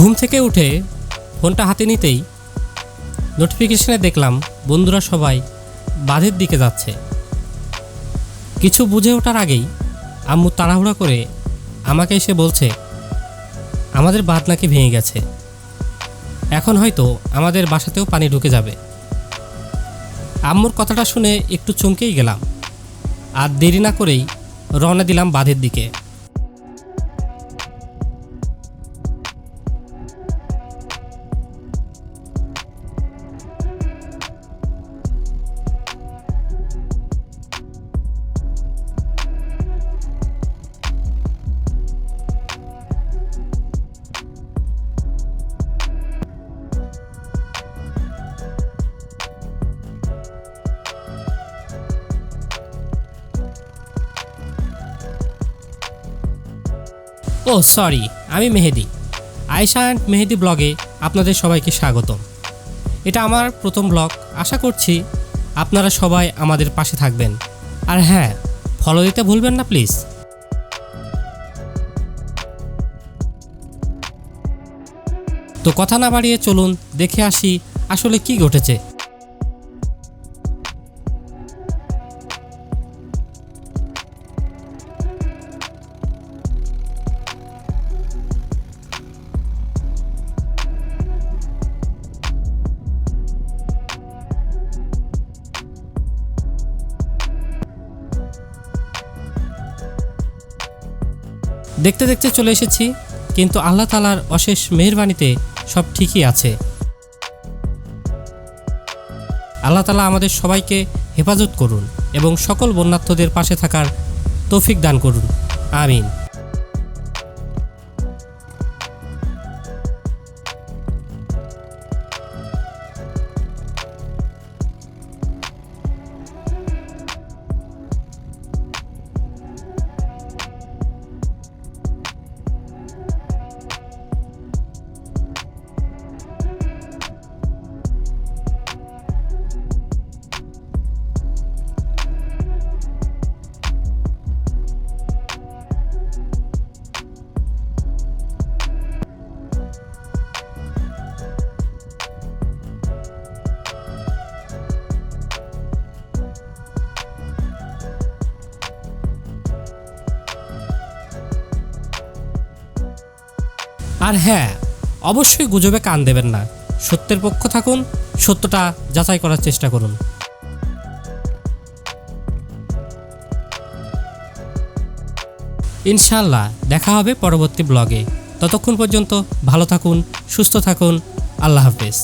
ঘুম থেকে উঠে ফোনটা হাতে নিতেই নোটিফিকেশনে দেখলাম বন্ধুরা সবাই বাঁধের দিকে যাচ্ছে। কিছু বুঝে ওঠার আগেই আম্মু তাড়াহুড়া করে আমাকে এসে বলছে আমাদের বাঁধ নাকি ভেঙে গেছে, এখন হয়তো আমাদের বাসাতেও পানি ঢুকে যাবে। আম্মুর কথাটা শুনে একটু চমকেই গেলাম, আর দেরি না করেই রওনা দিলাম বাঁধের দিকে। ও সরি, আমি মেহেদি। আয়েশা অ্যান্ড মেহেদি ব্লগে আপনাদের সবাইকে স্বাগতম। এটা আমার প্রথম ব্লগ। আশা করছি আপনারা সবাই আমাদের পাশে থাকবেন, আর হ্যাঁ, ফলো দিতে ভুলবেন না প্লিজ। তো কথা না বাড়িয়ে চলুন দেখে আসি আসলে কি ঘটেছে। দেখতে দেখতে চলে এসেছি, কিন্তু আল্লাহ তাআলার অশেষ মেহেরবানিতে সব ঠিকই আছে। আল্লাহ তাআলা আমাদের সবাইকে হেফাজত করুন এবং সকল বন্যার্থদের পাশে থাকার তৌফিক দান করুন, আমিন। আর হ্যাঁ, অবশ্যই গুজবে কান দেবেন না, সত্যের পক্ষ থাকুন, সত্যটা যাচাই করার চেষ্টা করুন। ইনশাআল্লাহ দেখা হবে পরবর্তী ব্লগে। ততক্ষণ পর্যন্ত ভালো থাকুন, সুস্থ থাকুন। আল্লাহ হাফেজ।